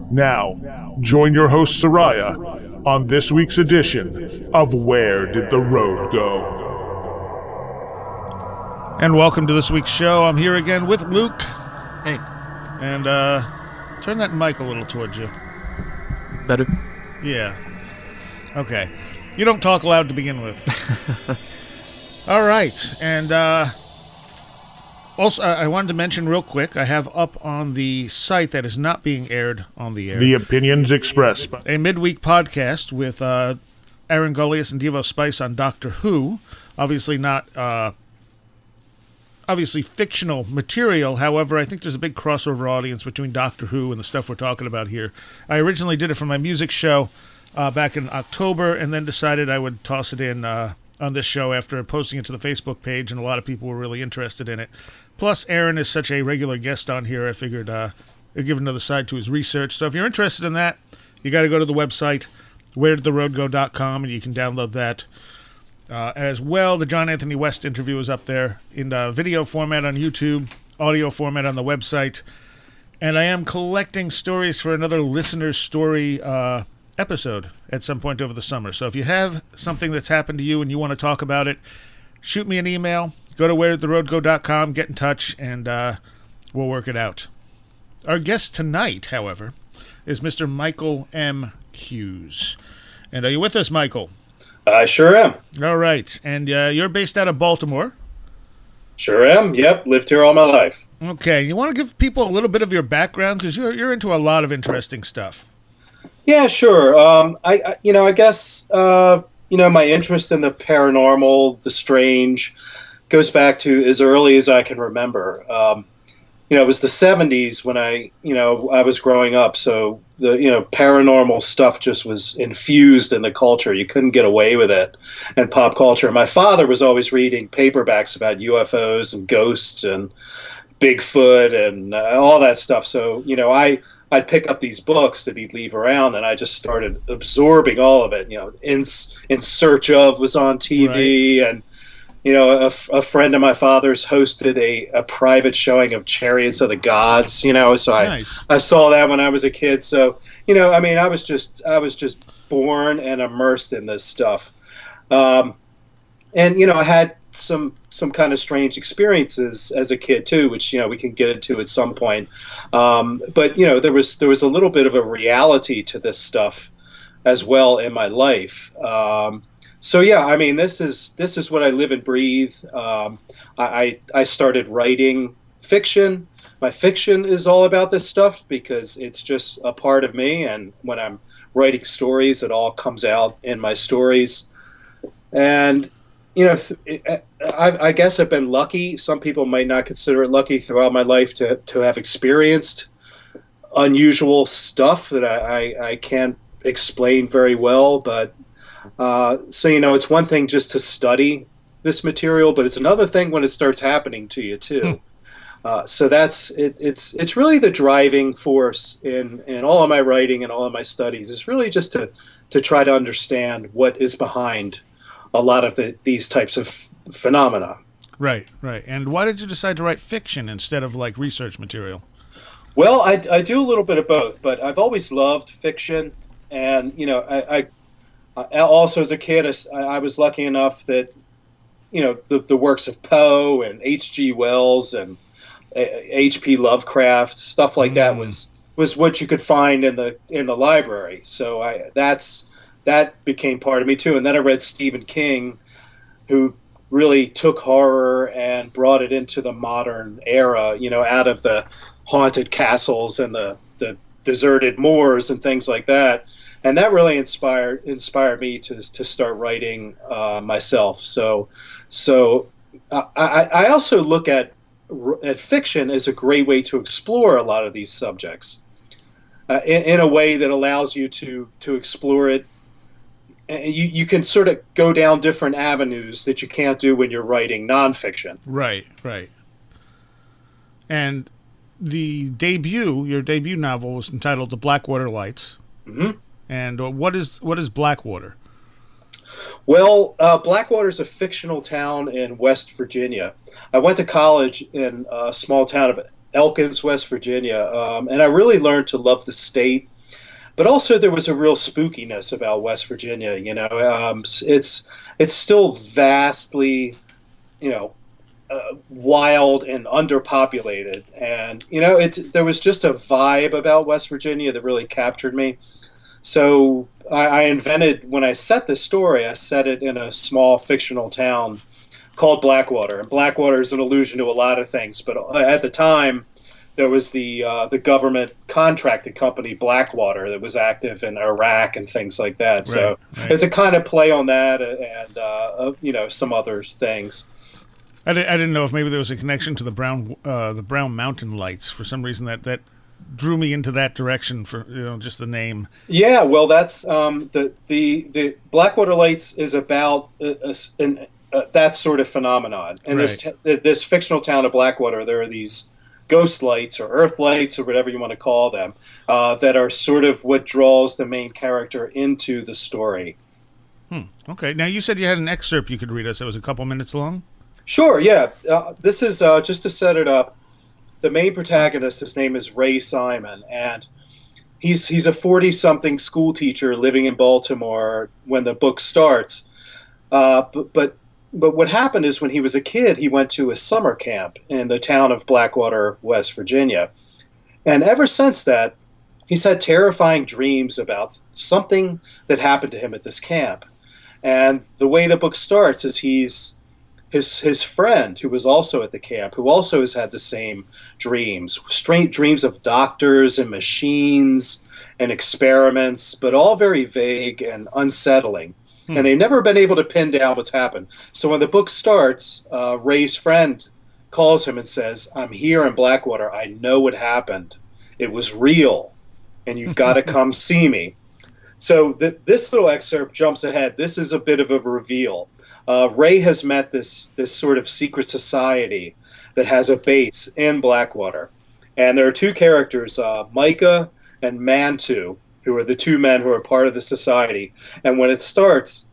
Now, join your host Soraya on this week's edition of Where Did the Road Go? And welcome to this week's show. I'm here again with Luke. Hey. And turn that mic a little towards you. Better? Yeah. Okay. You don't talk loud to begin with. All right. And also, I wanted to mention real quick, I have up on the site that is not being aired on the air. The opinions expressed. A midweek podcast with Aaron Gullius and Devo Spice on Doctor Who. Obviously not... obviously fictional material. However, I think there's a big crossover audience between Doctor Who and the stuff we're talking about here. I originally did it for my music show back in October, and then decided I would toss it in on this show after posting it to the Facebook page, and a lot of people were really interested in it. Plus, Aaron is such a regular guest on here, I figured I'd give another side to his research. So if you're interested in that, you got to go to the website, wheredidtheroadgo.com, and you can download that. As well, the John Anthony West interview is up there in video format on YouTube, audio format on the website, and I am collecting stories for another listener story episode at some point over the summer. So if you have something that's happened to you and you want to talk about it, shoot me an email, go to wheredidtheroadgo.com, get in touch, and we'll work it out. Our guest tonight, however, is Mr. Michael M. Hughes. And are you with us, Michael? I sure am. All right. And you're based out of Baltimore? Sure am. Yep. Lived here all my life. Okay. You want to give people a little bit of your background? Because you're into a lot of interesting stuff. Yeah, sure. I guess, my interest in the paranormal, the strange, goes back to as early as I can remember. It was the 70s when I was growing up. So the, paranormal stuff just was infused in the culture. You couldn't get away with it in pop culture. My father was always reading paperbacks about UFOs and ghosts and Bigfoot and all that stuff. So, I'd pick up these books that he'd leave around, and I just started absorbing all of it. In Search Of was on TV, right. And a friend of my father's hosted a private showing of Chariots of the Gods, so nice. I saw that when I was a kid. So, I was just born and immersed in this stuff. I had some kind of strange experiences as a kid too, which, we can get into at some point. But there was a little bit of a reality to this stuff as well in my life. So yeah, this is what I live and breathe. I started writing fiction. My fiction is all about this stuff because it's just a part of me. And when I'm writing stories, it all comes out in my stories. And I guess I've been lucky. Some people might not consider it lucky throughout my life to have experienced unusual stuff that I can't explain very well, but. So it's one thing just to study this material, but it's another thing when it starts happening to you too. So that's it. It's really the driving force in all of my writing and all of my studies. It's really just to try to understand what is behind a lot of these types of phenomena. Right. And why did you decide to write fiction instead of like research material? Well, I do a little bit of both, but I've always loved fiction, and I also, as a kid, I was lucky enough that, the works of Poe and H.G. Wells and H.P. Lovecraft, stuff like that was what you could find in the library. So that became part of me too. And then I read Stephen King, who really took horror and brought it into the modern era. Out of the haunted castles and the deserted moors and things like that. And that really inspired me to start writing myself. So I also look at fiction as a great way to explore a lot of these subjects in a way that allows you to explore it. You can sort of go down different avenues that you can't do when you're writing nonfiction. Right. And your debut novel was entitled The Blackwater Lights. Mm-hmm. And what is Blackwater? Well, Blackwater's a fictional town in West Virginia. I went to college in a small town of Elkins, West Virginia, and I really learned to love the state. But also, there was a real spookiness about West Virginia. It's still vastly, you know, wild and underpopulated, and there was just a vibe about West Virginia that really captured me. So I invented, when I set this story, I set it in a small fictional town called Blackwater. And Blackwater is an allusion to a lot of things, but at the time, there was the government contracted company Blackwater that was active in Iraq and things like that. Right, So right. it's a kind of play on that, and some other things. I didn't know if maybe there was a connection to the Brown Mountain Lights. For some reason, that drew me into that direction for just the name. Yeah, well, that's the Blackwater Lights is about that sort of phenomenon. And Right. this fictional town of Blackwater, there are these ghost lights or earth lights or whatever you want to call them, that are sort of what draws the main character into the story. Okay. Now, you said you had an excerpt you could read us. It was a couple minutes long. Sure, yeah. This is just to set it up. The main protagonist, his name is Ray Simon, and he's a 40-something school teacher living in Baltimore when the book starts. But what happened is, when he was a kid, he went to a summer camp in the town of Blackwater, West Virginia. And ever since that, he's had terrifying dreams about something that happened to him at this camp. And the way the book starts is his friend, who was also at the camp, who also has had the same dreams, strange dreams of doctors and machines and experiments, but all very vague and unsettling. And they've never been able to pin down what's happened. So when the book starts, Ray's friend calls him and says, "I'm here in Blackwater. I know what happened. It was real, and you've got to come see me." So this little excerpt jumps ahead. This is a bit of a reveal. Ray has met this sort of secret society that has a base in Blackwater. And there are two characters, Micah and Mantu, who are the two men who are part of the society. And when it starts,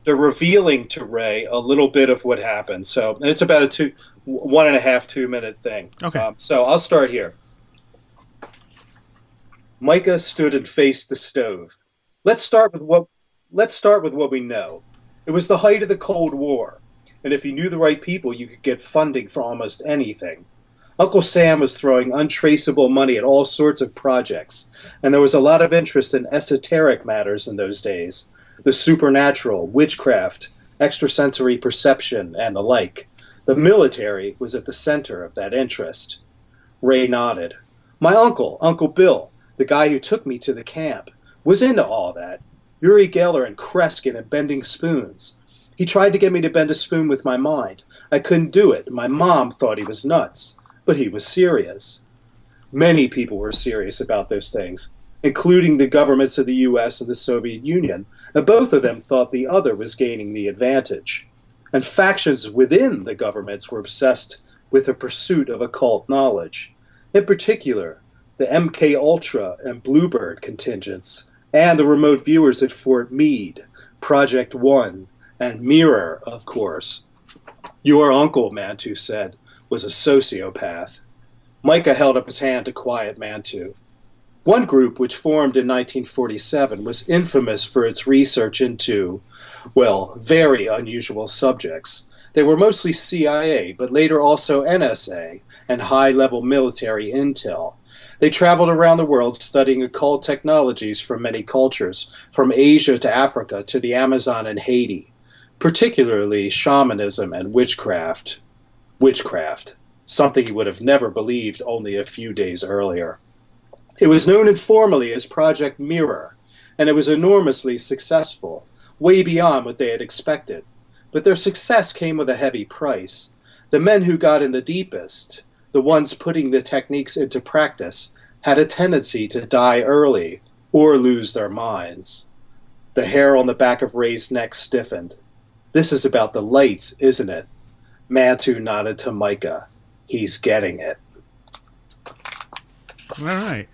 they're revealing to Ray a little bit of what happened. So and it's about a 1.5, 2-minute thing. Okay. So I'll start here. Micah stood and faced the stove. Let's start with what we know. It was the height of the Cold War, and if you knew the right people, you could get funding for almost anything. Uncle Sam was throwing untraceable money at all sorts of projects, and there was a lot of interest in esoteric matters in those days. The supernatural, witchcraft, extrasensory perception, and the like. The military was at the center of that interest. Ray nodded. My uncle, Uncle Bill, the guy who took me to the camp, was into all that. Uri Geller and Kreskin and bending spoons. He tried to get me to bend a spoon with my mind. I couldn't do it. My mom thought he was nuts. But he was serious. Many people were serious about those things, including the governments of the U.S. and the Soviet Union, and both of them thought the other was gaining the advantage. And factions within the governments were obsessed with the pursuit of occult knowledge. In particular, the MK Ultra and Bluebird contingents, and the remote viewers at Fort Meade, Project One, and Mirror, of course. Your uncle, Mantu said, was a sociopath. Micah held up his hand to quiet Mantu. One group, which formed in 1947, was infamous for its research into, well, very unusual subjects. They were mostly CIA, but later also NSA and high-level military intel. They traveled around the world studying occult technologies from many cultures, from Asia to Africa to the Amazon and Haiti, particularly shamanism and witchcraft. Witchcraft, something he would have never believed only a few days earlier. It was known informally as Project Mirror, and it was enormously successful, way beyond what they had expected. But their success came with a heavy price. The men who got in the deepest, the ones putting the techniques into practice, had a tendency to die early or lose their minds. The hair on the back of Ray's neck stiffened. This is about the lights, isn't it? Mantu nodded to Micah. He's getting it. All right.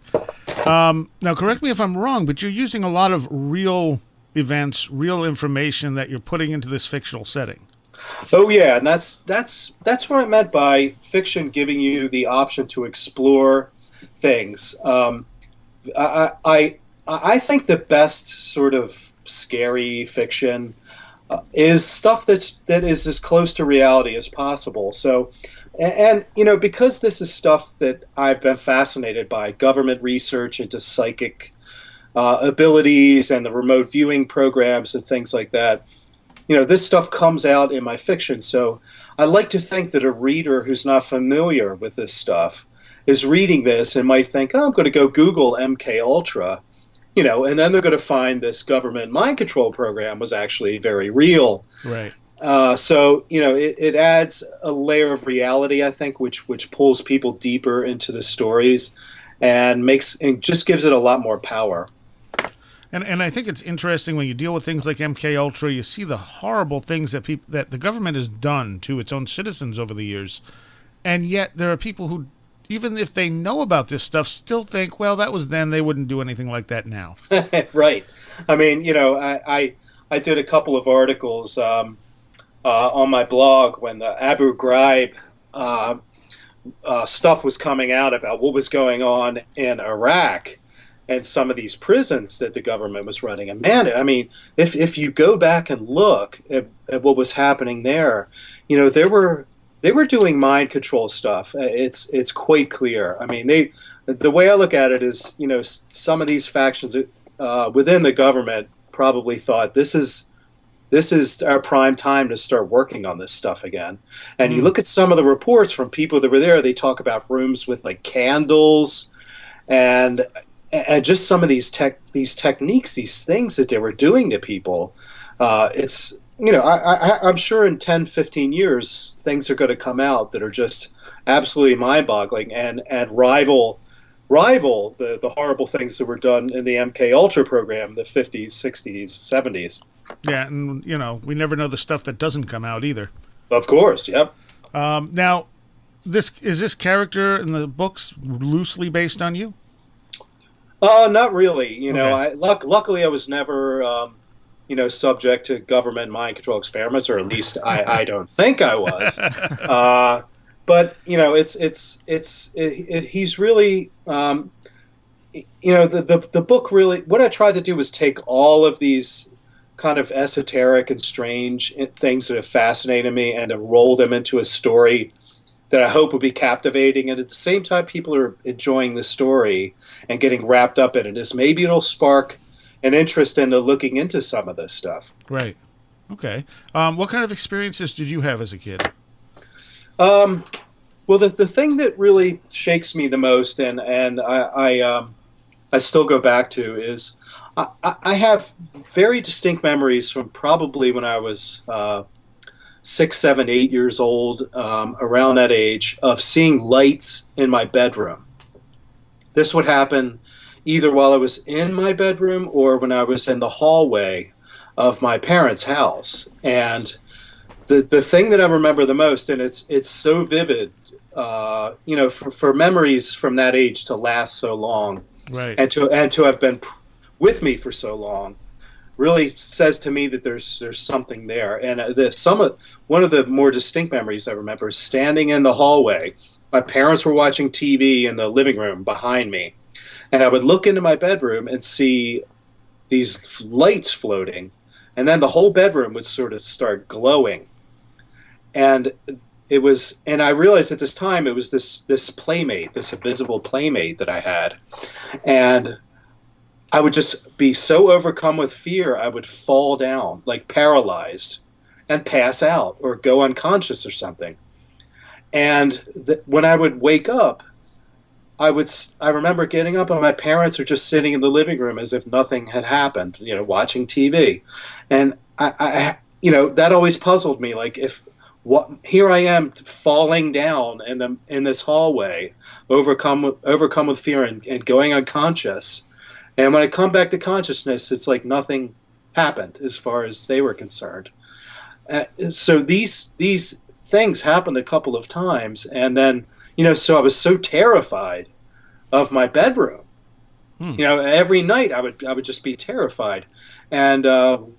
Now, correct me if I'm wrong, but you're using a lot of real events, real information that you're putting into this fictional setting. Oh yeah, and that's what I meant by fiction giving you the option to explore things. I think the best sort of scary fiction is stuff that is as close to reality as possible. So, and because this is stuff that I've been fascinated by, government research into psychic abilities and the remote viewing programs and things like that. This stuff comes out in my fiction. So I like to think that a reader who's not familiar with this stuff is reading this and might think, oh, I'm going to go Google MK Ultra, and then they're going to find this government mind control program was actually very real. Right. So it adds a layer of reality, I think, which pulls people deeper into the stories and just gives it a lot more power. And I think it's interesting when you deal with things like MK Ultra, you see the horrible things that the government has done to its own citizens over the years, and yet there are people who, even if they know about this stuff, still think, well, that was then, they wouldn't do anything like that now. Right. I mean, I did a couple of articles on my blog when the Abu Ghraib stuff was coming out about what was going on in Iraq and some of these prisons that the government was running. And man, I mean, if you go back and look at what was happening there, they were doing mind control stuff. It's quite clear. I mean, the way I look at it is, some of these factions within the government probably thought this is our prime time to start working on this stuff again. And you look at some of the reports from people that were there, they talk about rooms with like candles and just some of these techniques, these things that they were doing to people. It's, I'm sure in 10, 15 years, things are going to come out that are just absolutely mind-boggling and rival the horrible things that were done in the MK Ultra program, the 50s, 60s, 70s. Yeah, and, we never know the stuff that doesn't come out either. Of course, yep. Now, this character in the books loosely based on you? Not really. Okay. Luckily I was never, subject to government mind control experiments, or at least I don't think I was. But he's really, the book really. What I tried to do was take all of these kind of esoteric and strange things that have fascinated me and to roll them into a story that I hope will be captivating, and at the same time people are enjoying the story and getting wrapped up in it. Is maybe it'll spark an interest into looking into some of this stuff. Right. Okay. What kind of experiences did you have as a kid? Well, the thing that really shakes me the most, and I still go back to, is I have very distinct memories from probably when I was 6, 7, 8 years old, around that age, of seeing lights in my bedroom. This would happen either while I was in my bedroom or when I was in the hallway of my parents' house. And the thing that I remember the most, and it's so vivid, for memories from that age to last so long, right, and to have been with me for so long, really says to me that there's something there. And one of the more distinct memories I remember is standing in the hallway. My parents were watching TV in the living room behind me, and I would look into my bedroom and see these lights floating, and then the whole bedroom would sort of start glowing. And I realized at this time it was this playmate, this invisible playmate that I had, and I would just be so overcome with fear, I would fall down, like paralyzed, and pass out or go unconscious or something. And when I would wake up, I remember getting up and my parents are just sitting in the living room as if nothing had happened, watching TV. And I that always puzzled me. Like, here I am falling down in this hallway, overcome with fear and going unconscious. And when I come back to consciousness, it's like nothing happened as far as they were concerned. So these things happened a couple of times, and then so I was so terrified of my bedroom Every night I would just be terrified. And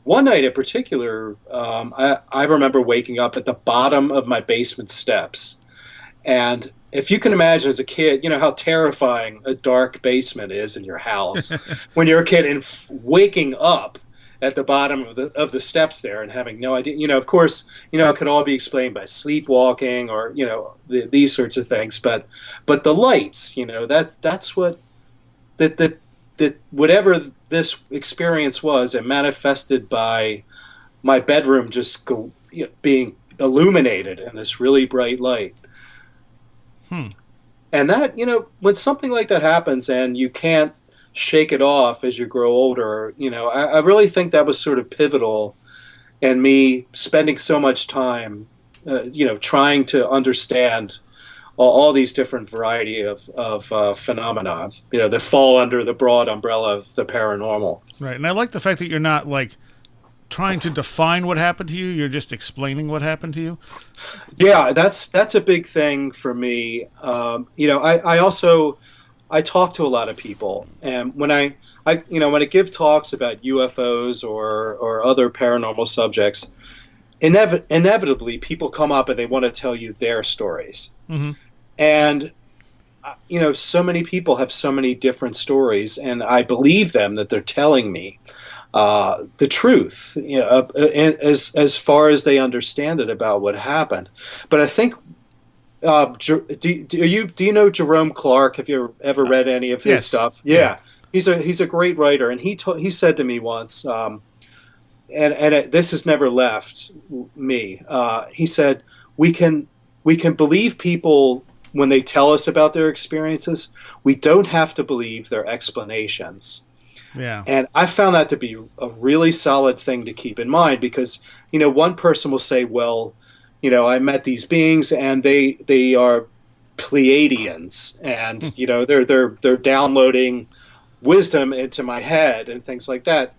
one night in particular, I remember waking up at the bottom of my basement steps. And if you can imagine as a kid, how terrifying a dark basement is in your house when you're a kid, and waking up at the bottom of the steps there and having no idea. Of course, it could all be explained by sleepwalking or these sorts of things. But the lights, that's what that whatever this experience was, it manifested by my bedroom just being illuminated in this really bright light. And that, when something like that happens and you can't shake it off as you grow older, I really think that was sort of pivotal in me spending so much time, trying to understand all these different variety of phenomena, that fall under the broad umbrella of the paranormal. Right. And I like the fact that you're not trying to define what happened to you. You're just explaining what happened to you. Yeah, that's a big thing for me. I talk to a lot of people, and when I give talks about UFOs or other paranormal subjects, inevitably people come up and they want to tell you their stories. Mm-hmm. And so many people have so many different stories, and I believe them that they're telling me the truth, as far as they understand it about what happened. But I think, do you know Jerome Clark? Have you ever read any of his stuff? Yeah, he's a great writer, and he said to me once, this has never left me. He said we can believe people when they tell us about their experiences. We don't have to believe their explanations. Yeah. And I found that to be a really solid thing to keep in mind, because, one person will say, well, I met these beings and they are Pleiadians, and, they're downloading wisdom into my head and things like that.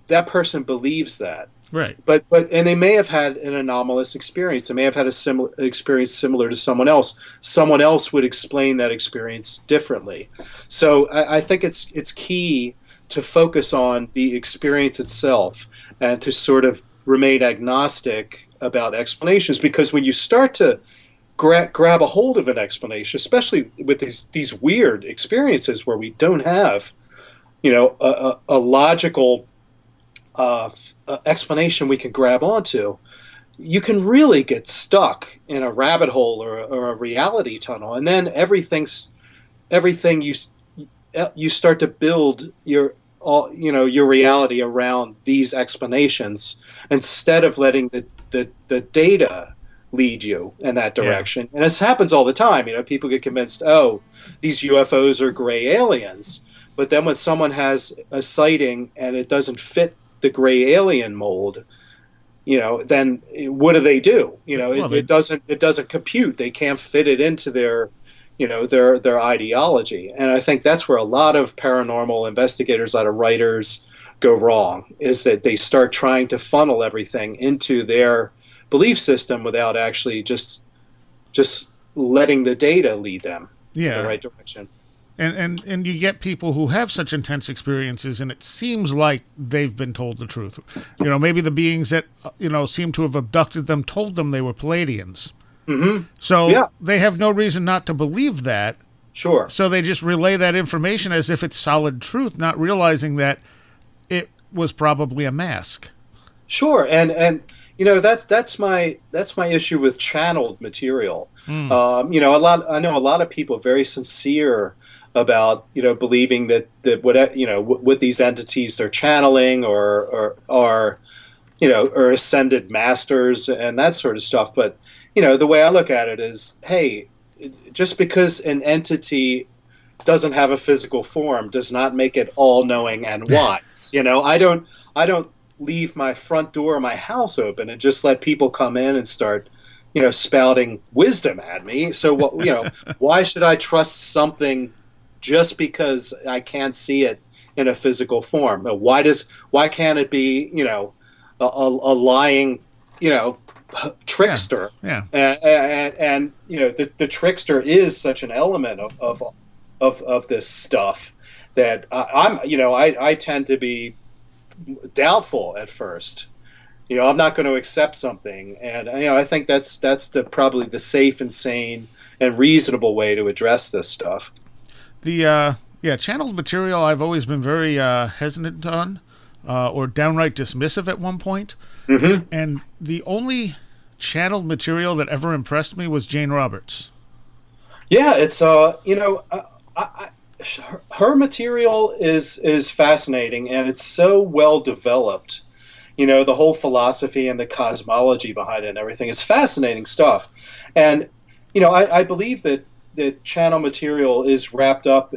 That person believes that. Right. But they may have had an anomalous experience. They may have had a similar experience similar to someone else. Someone else would explain that experience differently. So I think it's key to focus on the experience itself and to sort of remain agnostic about explanations, because when you start to grab a hold of an explanation, especially with these weird experiences where we don't have, a logical explanation we can grab onto, you can really get stuck in a rabbit hole or a reality tunnel, and then everything you start to build your reality around these explanations instead of letting the data lead you in that direction. Yeah. And this happens all the time. People get convinced, oh, these UFOs are gray aliens, but then when someone has a sighting and it doesn't fit the gray alien mold, then what do? It doesn't compute. They can't fit it into their ideology. And I think that's where a lot of paranormal investigators, a lot of writers go wrong, is that they start trying to funnel everything into their belief system without actually just letting the data lead them in the right direction. And you get people who have such intense experiences, and it seems like they've been told the truth. Maybe the beings that, seem to have abducted them told them they were Pleiadians. Mm-hmm. So they have no reason not to believe that. Sure. So they just relay that information as if it's solid truth, not realizing that it was probably a mask. Sure. And that's my issue with channeled material. I know a lot of people are very sincere about believing that what these entities they're channeling or ascended masters and that sort of stuff. But the way I look at it is, hey, just because an entity doesn't have a physical form does not make it all knowing and wise. I don't leave my front door of my house open and just let people come in and start spouting wisdom at me. So why should I trust something just because I can't see it in a physical form? Why can't it be a lying trickster? Yeah. And the trickster is such an element of this stuff that I tend to be doubtful at first. I'm not going to accept something, and I think that's probably the safe and sane and reasonable way to address this stuff. The channeled material I've always been very hesitant on, or downright dismissive at one point. Mm-hmm. And the only channeled material that ever impressed me was Jane Roberts. Yeah, it's her material is fascinating, and it's so well developed. The whole philosophy and the cosmology behind it and everything. It's fascinating stuff. And, I believe that channel material is wrapped up,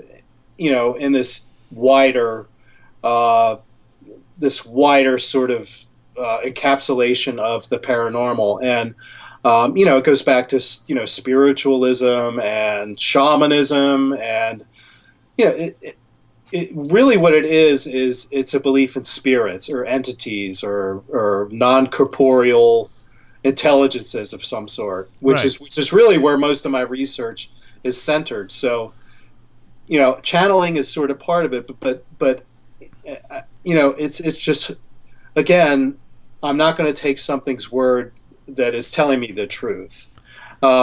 in this wider sort of encapsulation of the paranormal. And, it goes back to, spiritualism and shamanism. And, it really what it is it's a belief in spirits or entities or non-corporeal intelligences of some sort, which is really where most of my research is centered. So, channeling is sort of part of it, but it's just, again, I'm not going to take something's word that is telling me the truth.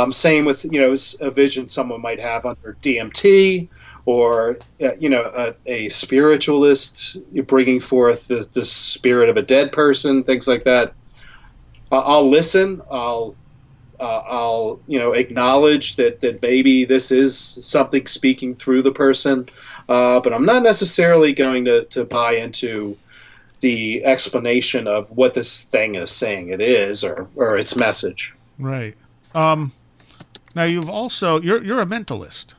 Same with a vision someone might have under DMT, or a spiritualist bringing forth the spirit of a dead person, things like that. I'll listen. I'll acknowledge that maybe this is something speaking through the person, but I'm not necessarily going to buy into the explanation of what this thing is saying it is or its message. Right. Now you're a mentalist.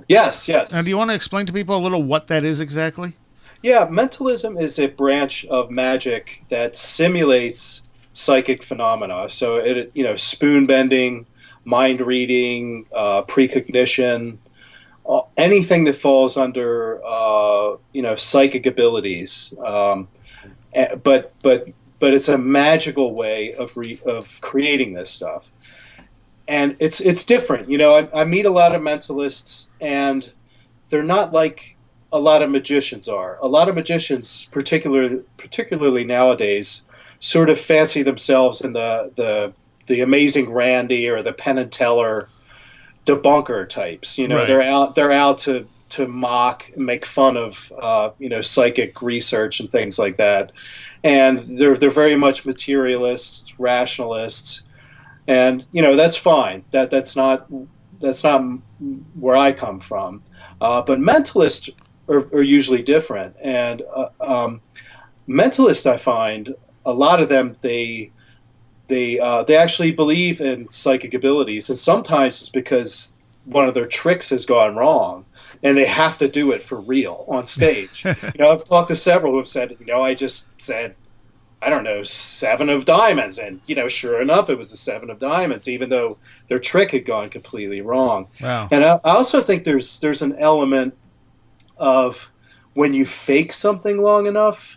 Yes. Now, do you want to explain to people a little what that is exactly? Yeah, mentalism is a branch of magic that simulates psychic phenomena. So spoon bending, mind reading, precognition, anything that falls under psychic abilities. But it's a magical way of creating this stuff. And it's different. I meet a lot of mentalists, and they're not like a lot of magicians are. A lot of magicians, particularly nowadays, sort of fancy themselves in the amazing Randy or the Penn and Teller debunker types. Right. They're out to mock and make fun of psychic research and things like that. And they're very much materialists, rationalists. And that's fine. That's not where I come from. But mentalists are usually different. And mentalists, I find a lot of them they actually believe in psychic abilities, and sometimes it's because one of their tricks has gone wrong, and they have to do it for real on stage. I've talked to several who have said, I just said, I don't know, 7 of diamonds. And, sure enough, it was a 7 of diamonds, even though their trick had gone completely wrong. Wow. And I also think there's an element of when you fake something long enough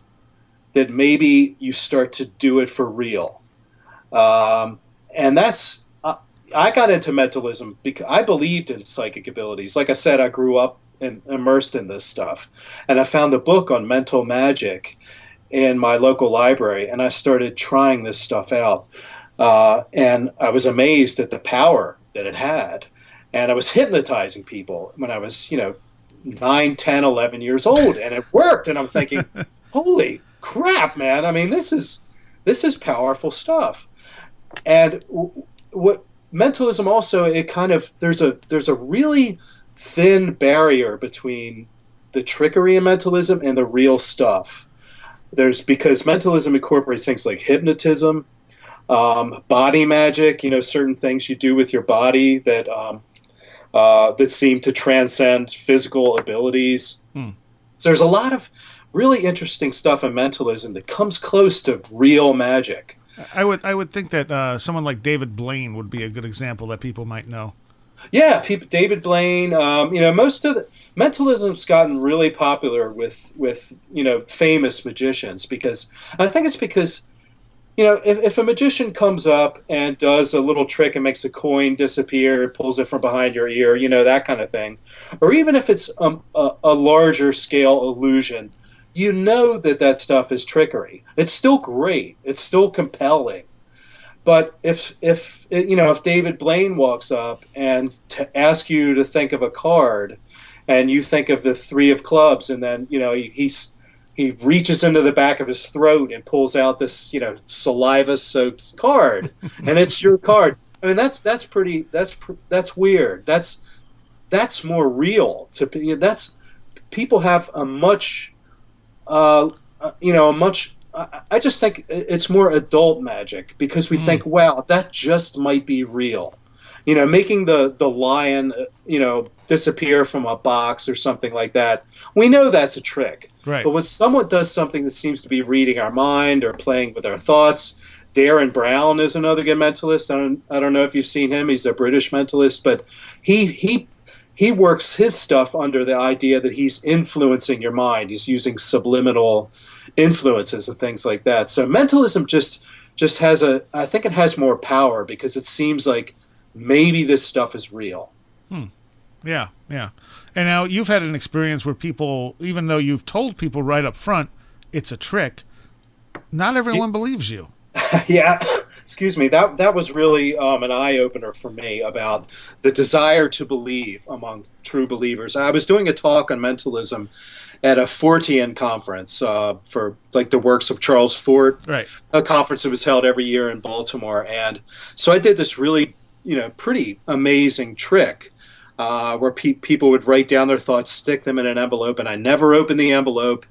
that maybe you start to do it for real. And that's, I got into mentalism because I believed in psychic abilities. Like I said, I grew up and immersed in this stuff. And I found a book on mental magic in my local library, and I started trying this stuff out. And I was amazed at the power that it had. And I was hypnotizing people when I was, 9, 10, 11 years old, and it worked. And I'm thinking, holy crap, man. I mean, this is powerful stuff. And what mentalism also, it kind of, there's a really thin barrier between the trickery in mentalism and the real stuff. Because mentalism incorporates things like hypnotism, body magic, certain things you do with your body that seem to transcend physical abilities. So there's a lot of really interesting stuff in mentalism that comes close to real magic. I would think that someone like David Blaine would be a good example that people might know. Yeah, David Blaine. Most of the mentalism's gotten really popular with famous magicians, because I think it's because if a magician comes up and does a little trick and makes a coin disappear, pulls it from behind your ear, that kind of thing, or even if it's a larger scale illusion, that stuff is trickery. It's still great. It's still compelling. But if David Blaine walks up and asks you to think of a card, and you think of the three of clubs, and then he reaches into the back of his throat and pulls out this saliva-soaked card, and it's your card. I mean, that's weird. That's more real. People have a much I just think it's more adult magic because we think, wow, that just might be real. Making the lion, disappear from a box or something like that. We know that's a trick. Right. But when someone does something that seems to be reading our mind or playing with our thoughts, Darren Brown is another good mentalist. I don't know if you've seen him. He's a British mentalist, but he works his stuff under the idea that he's influencing your mind. He's using subliminal influences and things like that. So mentalism just has I think it has more power because it seems like maybe this stuff is real. Yeah. And now you've had an experience where people, even though you've told people right up front it's a trick, not everyone believes you. Yeah, excuse me. That was really an eye-opener for me about the desire to believe among true believers. I was doing a talk on mentalism at a Fortean conference for like the works of Charles Fort, right? A conference that was held every year in Baltimore. And so I did this really, pretty amazing trick where people would write down their thoughts, stick them in an envelope, and I never opened the envelope.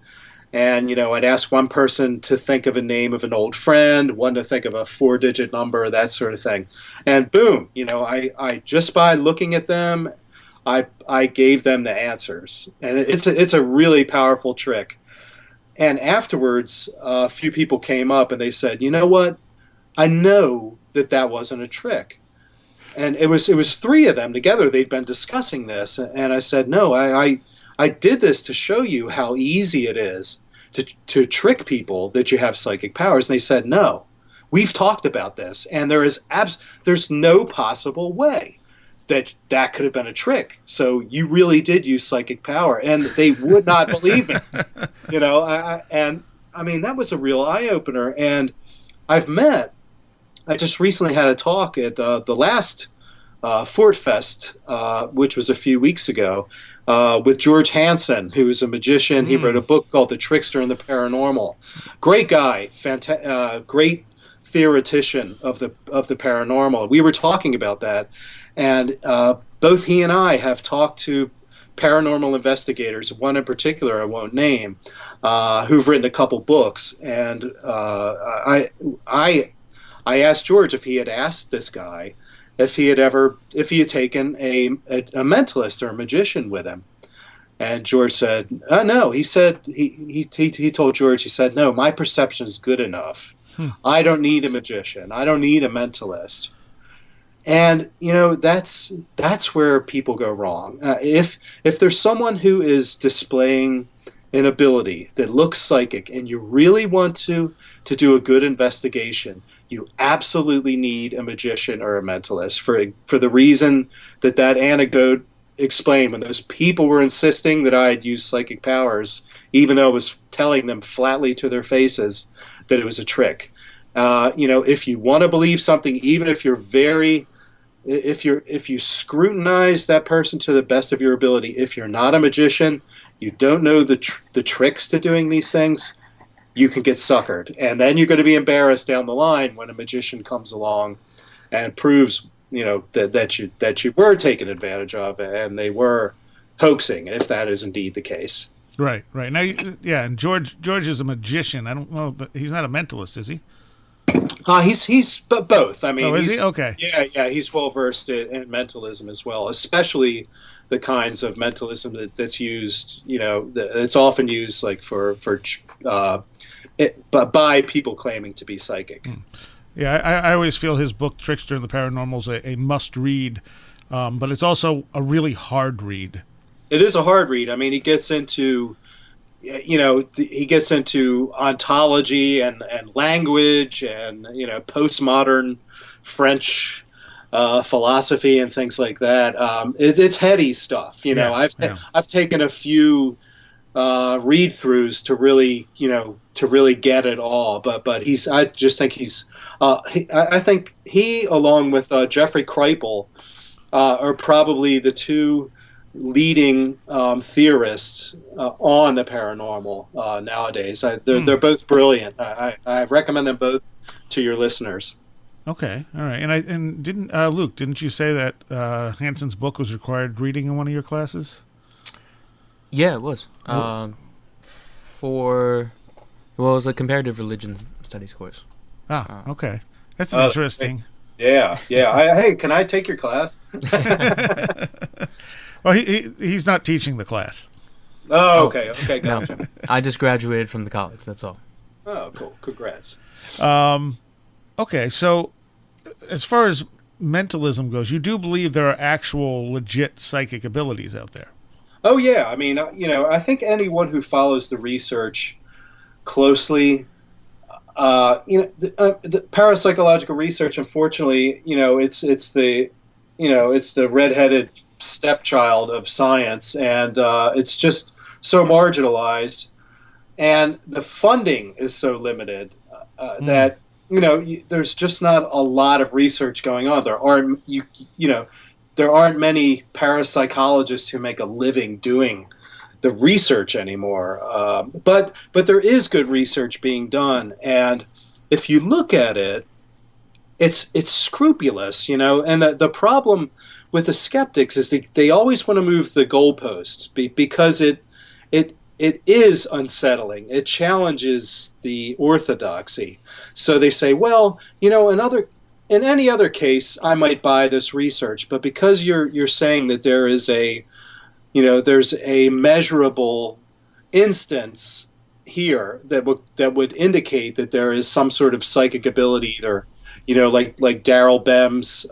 And, I'd ask one person to think of a name of an old friend, one to think of a 4-digit number, that sort of thing. And boom, I just by looking at them, I gave them the answers. And it's a really powerful trick. And afterwards, a few people came up and they said, you know what? I know that wasn't a trick. And it was 3 of them together. They'd been discussing this. And I said, no, I did this to show you how easy it is to trick people that you have psychic powers. And they said, no, we've talked about this, and there's no possible way that could have been a trick. So you really did use psychic power, and they would not believe me. I mean, that was a real eye opener. And I just recently had a talk at the last Fort Fest, which was a few weeks ago, with George Hansen, who is a magician. He wrote a book called The Trickster and the Paranormal. Great guy, great theoretician of the paranormal. We were talking about that, and both he and I have talked to paranormal investigators, one in particular I won't name, who've written a couple books. And I asked George if he had asked this guy if he had taken a mentalist or a magician with him. And George said, no. He said, he told George, he said, no, my perception is good enough. I don't need a magician. I don't need a mentalist. And, that's where people go wrong. If there's someone who is displaying an ability that looks psychic and you really want to do a good investigation, you absolutely need a magician or a mentalist for the reason that anecdote explained. When those people were insisting that I had used psychic powers, even though I was telling them flatly to their faces that it was a trick. If you want to believe something, even if if you scrutinize that person to the best of your ability, if you're not a magician, you don't know the tricks to doing these things, you can get suckered. And then you're going to be embarrassed down the line when a magician comes along and proves, that you were taken advantage of and they were hoaxing, if that is indeed the case. Right. Now, and George is a magician. I don't know, he's not a mentalist, is he? He's both. I mean, is he? Okay. Yeah, he's well versed in mentalism as well, especially the kinds of mentalism that's used. It's often used like but by people claiming to be psychic. Yeah, I always feel his book Trickster and the Paranormal is a must read, but it's also a really hard read. It is a hard read. I mean, he gets into he gets into ontology and language and postmodern French philosophy and things like that. It's heady stuff. Yeah, yeah. I've taken a few read throughs to really get it all. But I just think I think he, along with Jeffrey Kripal, are probably the two leading theorists on the paranormal nowadays. They're both brilliant. I recommend them both to your listeners. Okay, all right. And didn't Luke? Didn't you say that Hanson's book was required reading in one of your classes? Yeah, it was. It was a comparative religion studies course. Okay. That's interesting. Yeah. Hey, can I take your class? Well, he's not teaching the class. Oh, okay, gotcha. No, I just graduated from the college. That's all. Oh, cool. Congrats. Okay, so as far as mentalism goes, you do believe there are actual legit psychic abilities out there? Oh, yeah. I mean, I think anyone who follows the research closely, the parapsychological research, unfortunately, it's the redheaded stepchild of science, and it's just so marginalized, and the funding is so limited that there's just not a lot of research going on. There aren't many parapsychologists who make a living doing the research anymore. But there is good research being done, and if you look at it, it's scrupulous, And the problem with the skeptics is they always want to move the goalposts because it is unsettling. It challenges the orthodoxy. So they say, well, in any other case, I might buy this research, but because you're saying that there is there's a measurable instance here that would indicate that there is some sort of psychic ability, either like Darrell Bem's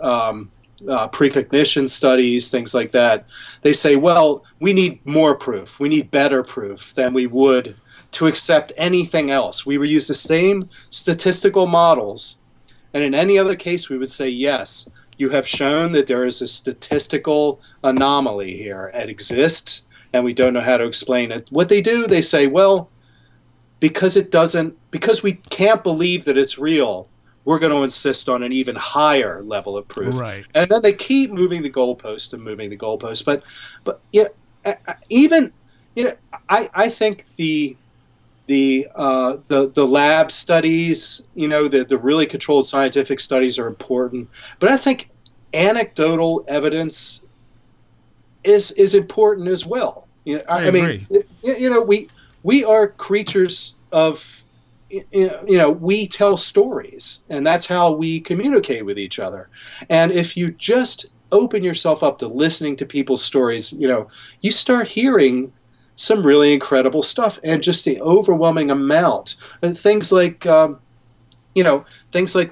precognition studies, things like that. They say, well, we need more proof. We need better proof than we would to accept anything else. We would use the same statistical models, and in any other case, we would say, yes, you have shown that there is a statistical anomaly here. It exists, and we don't know how to explain it. What they do, they say, well, because we can't believe that it's real, we're going to insist on an even higher level of proof. Right. And then they keep moving the goalpost and moving the goalpost. But I think the lab studies, the really controlled scientific studies are important, but I think anecdotal evidence is important as well. I agree. We are creatures of, we tell stories, and that's how we communicate with each other. And if you just open yourself up to listening to people's stories, you start hearing some really incredible stuff, and just the overwhelming amount. And things like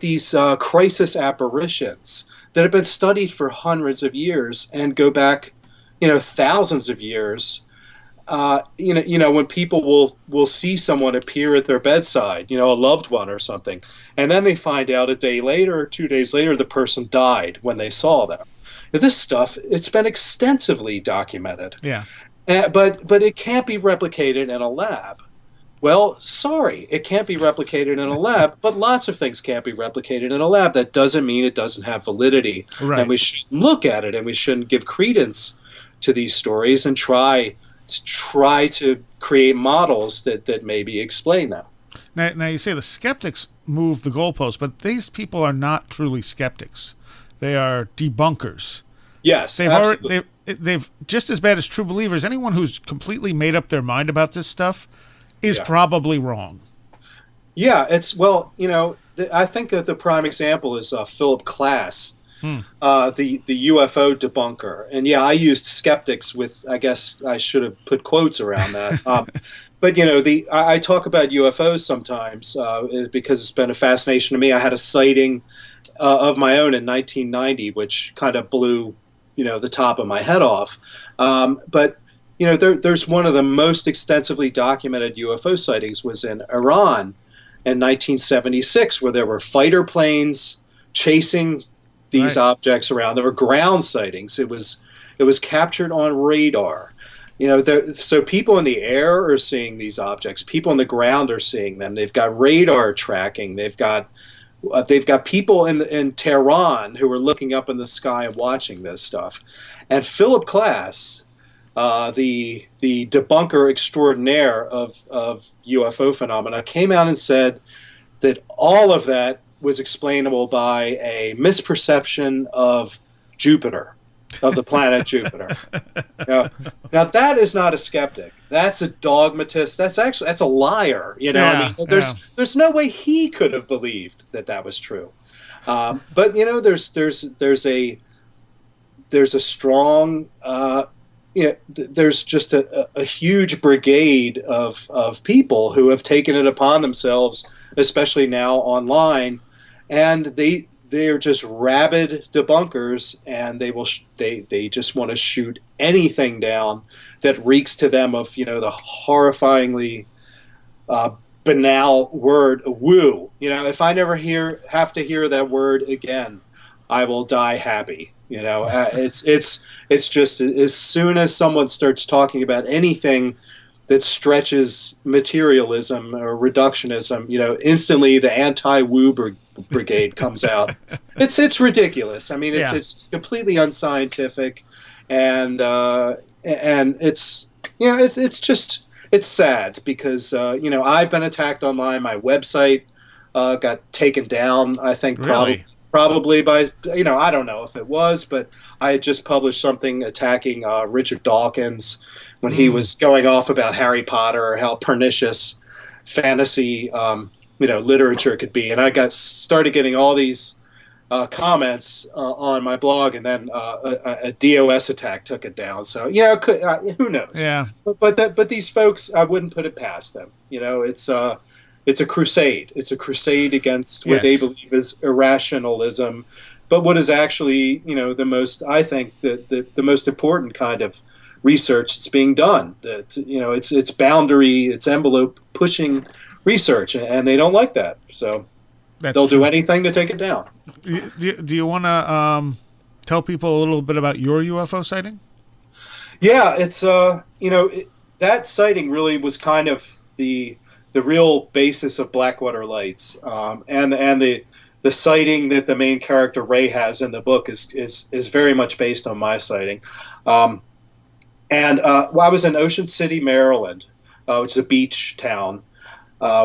these crisis apparitions that have been studied for hundreds of years and go back, thousands of years. When people will see someone appear at their bedside, a loved one or something, and then they find out a day later or 2 days later the person died when they saw them. This stuff, it's been extensively documented. Yeah. But it can't be replicated in a lab. Well, sorry, it can't be replicated in a lab, but lots of things can't be replicated in a lab. That doesn't mean it doesn't have validity. Right. And we should look at it, and we shouldn't give credence to these stories and try to create models that maybe explain them. Now you say the skeptics move the goalposts, but these people are not truly skeptics. They are debunkers. Yes, absolutely. They've just as bad as true believers. Anyone who's completely made up their mind about this stuff is probably wrong. Yeah, I think that the prime example is Philip Klass, the UFO debunker. And I used skeptics with, I guess I should have put quotes around that. But I talk about UFOs sometimes because it's been a fascination to me. I had a sighting of my own in 1990, which kind of blew the top of my head off. But there's one of the most extensively documented UFO sightings was in Iran in 1976, where there were fighter planes chasing these objects around. There were ground sightings. It was captured on radar. So people in the air are seeing these objects. People on the ground are seeing them. They've got radar tracking. They've got people in Tehran who are looking up in the sky and watching this stuff. And Philip Klass, the debunker extraordinaire of UFO phenomena, came out and said that all of that was explainable by a misperception of Jupiter, of the planet Jupiter. Now that is not a skeptic. That's a dogmatist. That's a liar. There's no way he could have believed that was true. But there's a strong there's just a huge brigade of people who have taken it upon themselves, especially now online, and they're just rabid debunkers, and they just want to shoot anything down that reeks to them of the horrifyingly banal word woo. If I never have to hear that word again, I will die happy. It's just as soon as someone starts talking about anything that stretches materialism or reductionism, instantly the anti-woo brigade comes out. It's ridiculous. I mean, it's completely unscientific, and it's sad because I've been attacked online. My website got taken down. I think probably by I don't know if it was, but I had just published something attacking Richard Dawkins when he was going off about Harry Potter or how pernicious fantasy literature could be, and I started getting all these comments on my blog, and then a DOS attack took it down. So who knows? Yeah. But these folks, I wouldn't put it past them. It's a crusade. It's a crusade against what they believe is irrationalism, but what is actually, the most, I think, the most important kind of research that's being done. It's boundary, it's envelope pushing research, and they don't like that. So they'll do anything to take it down. Do you want to tell people a little bit about your UFO sighting? Yeah, it's that sighting really was kind of the real basis of Blackwater Lights, and the sighting that the main character Ray has in the book is very much based on my sighting. I was in Ocean City, Maryland, which is a beach town,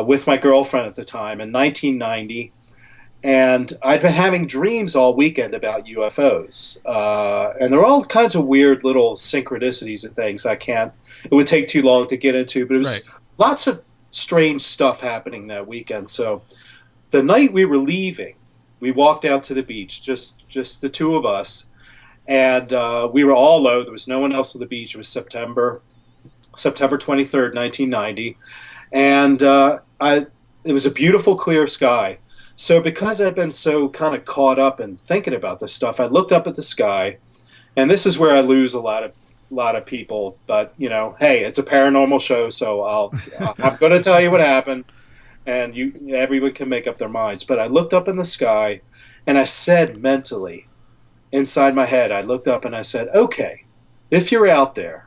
with my girlfriend at the time in 1990, and I'd been having dreams all weekend about UFOs, and there were all kinds of weird little synchronicities and things. It would take too long to get into, but it was lots of strange stuff happening that weekend. So the night we were leaving, we walked out to the beach, just the two of us, and we were all low. There was no one else on the beach. It was September 23rd, 1990, and it was a beautiful clear sky. So because I'd been so kind of caught up in thinking about this stuff, I looked up at the sky, and this is where I lose a lot of people, but hey, it's a paranormal show, so I'm going to tell you what happened, and everyone can make up their minds. But I looked up in the sky, and I said mentally, inside my head, I looked up and I said, okay, if you're out there,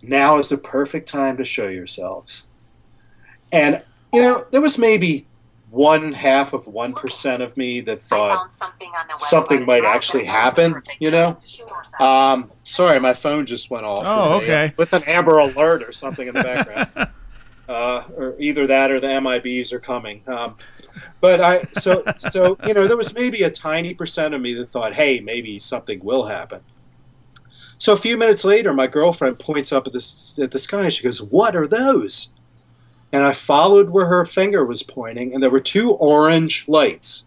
now is the perfect time to show yourselves. And there was maybe 0.5% of me that thought something might actually happen, sorry, my phone just went off. Oh, okay. With an Amber Alert or something in the background. Or either that or the MIBs are coming. But there was maybe a tiny percent of me that thought, hey, maybe something will happen. So a few minutes later, my girlfriend points up at the sky, and she goes, what are those? And I followed where her finger was pointing, and there were two orange lights,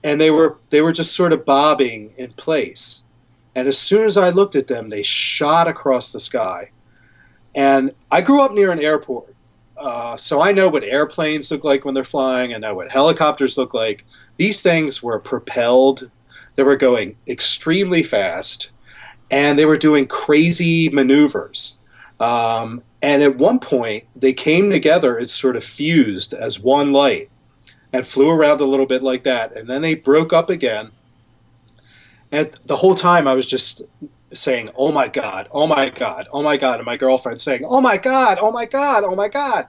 and they were just sort of bobbing in place. And as soon as I looked at them, they shot across the sky. And I grew up near an airport, so I know what airplanes look like when they're flying. I know what helicopters look like. These things were propelled. They were going extremely fast. and they were doing crazy maneuvers. And at one point, they came together, it sort of fused as one light and flew around a little bit like that. And then they broke up again. And the whole time I was just saying, oh my God, oh my God, oh my God. And my girlfriend saying, oh my God, oh my God, oh my God.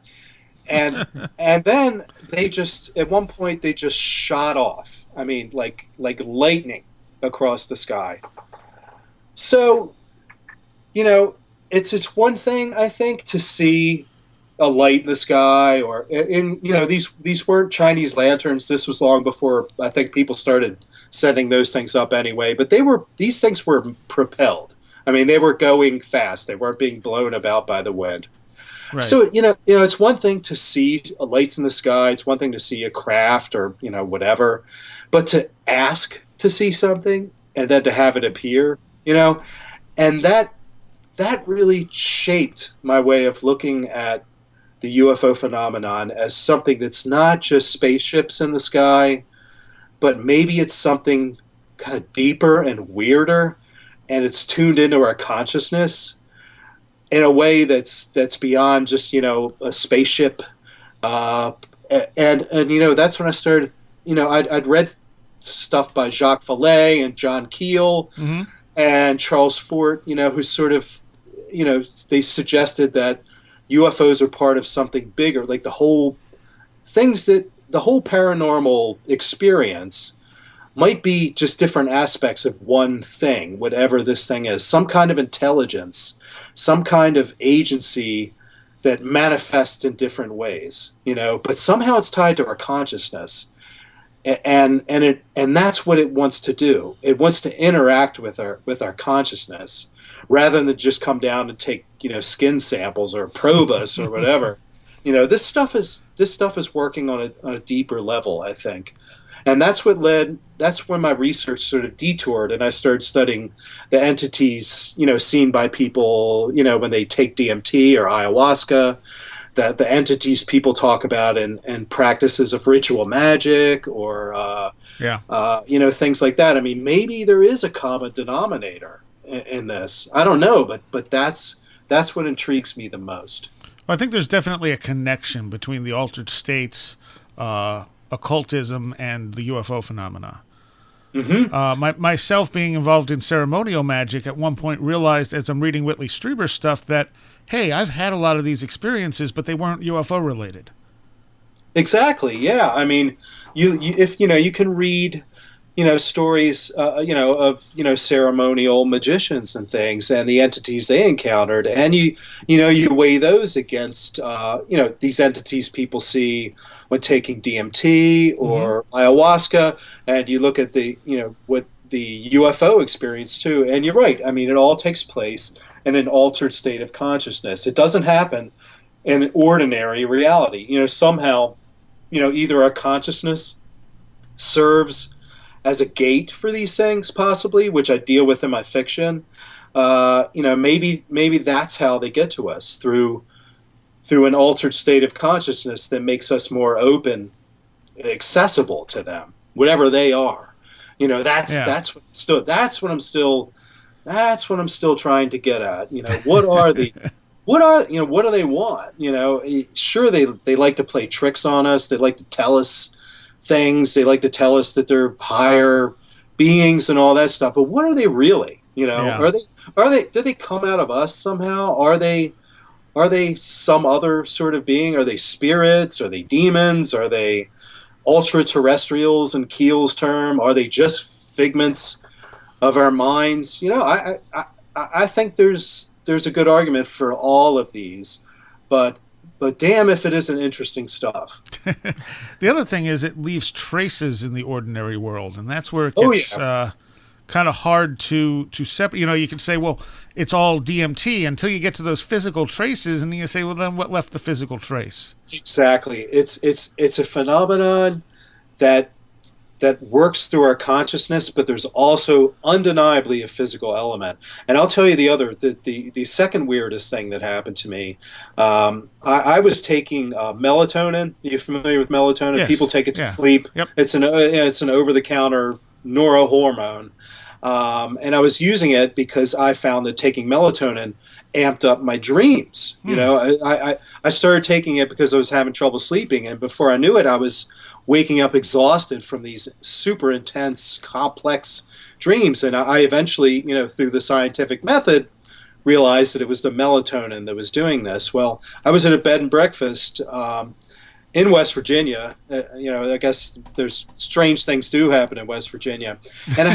And and then they just, at one point, they just shot off. I mean, like lightning across the sky. So, you know, it's one thing, I think, to see a light in the sky, or these weren't Chinese lanterns. This was long before I think people started setting those things up anyway. But these things were propelled. I mean, they were going fast. They weren't being blown about by the wind. Right. So it's one thing to see lights in the sky. It's one thing to see a craft or whatever, but to ask to see something and then to have it appear, and that really shaped my way of looking at the UFO phenomenon as something that's not just spaceships in the sky, but maybe it's something kind of deeper and weirder, and it's tuned into our consciousness in a way that's beyond just a spaceship. And that's when I started. I'd read stuff by Jacques Vallée and John Keel and Charles Fort. Who sort of they suggested that UFOs are part of something bigger, like the whole paranormal experience might be just different aspects of one thing, whatever this thing is, some kind of intelligence, some kind of agency that manifests in different ways, but somehow it's tied to our consciousness. And that's what it wants to do. It wants to interact with our consciousness, rather than just come down and take skin samples or probe us or whatever. This stuff is working on a deeper level, I think, and that's when my research sort of detoured, and I started studying the entities seen by people when they take DMT or ayahuasca, that the entities people talk about and practices of ritual magic or things like that. I mean, maybe there is a common denominator in this. I don't know, but that's what intrigues me the most. Well, I think there's definitely a connection between the altered states, occultism, and the UFO phenomena. Mm-hmm. Myself being involved in ceremonial magic at one point realized, as I'm reading Whitley Strieber's stuff, that, hey, I've had a lot of these experiences, but they weren't UFO related. Exactly. Yeah. I mean, you can read stories, of ceremonial magicians and things, and the entities they encountered, and you weigh those against these entities people see when taking DMT or ayahuasca, and you look at the what the UFO experience too, and you're right. I mean, it all takes place in an altered state of consciousness. It doesn't happen in ordinary reality. Somehow, either our consciousness serves as a gate for these things, possibly, which I deal with in my fiction. Maybe that's how they get to us, through an altered state of consciousness that makes us more open, accessible to them, whatever they are. That's what I'm still trying to get at. What are the what do they want? Sure, they like to play tricks on us. They like to tell us things. They like to tell us that they're higher beings and all that stuff. But what are they really? Are they? Do they come out of us somehow? Are they some other sort of being? Are they spirits? Are they demons? Are they ultra-terrestrials in Keel's term? Are they just figments of our minds? I think there's a good argument for all of these, but damn if it isn't interesting stuff. The other thing is it leaves traces in the ordinary world, and that's where it gets kind of hard to separate. You can say, well, it's all DMT until you get to those physical traces, and then you say, well, then what left the physical trace? Exactly. It's a phenomenon that works through our consciousness, but there's also undeniably a physical element. And I'll tell you the second weirdest thing that happened to me. I was taking melatonin. Are you familiar with melatonin? Yes. People take it to sleep. Yep. It's an over-the-counter neurohormone. And I was using it because I found that taking melatonin amped up my dreams. You know, I started taking it because I was having trouble sleeping, and before I knew it, I was waking up exhausted from these super intense, complex dreams. And I eventually, you know, through the scientific method, realized that it was the melatonin that was doing this. Well, I was at a bed and breakfast in West Virginia. You know, I guess there's strange things do happen in West Virginia, and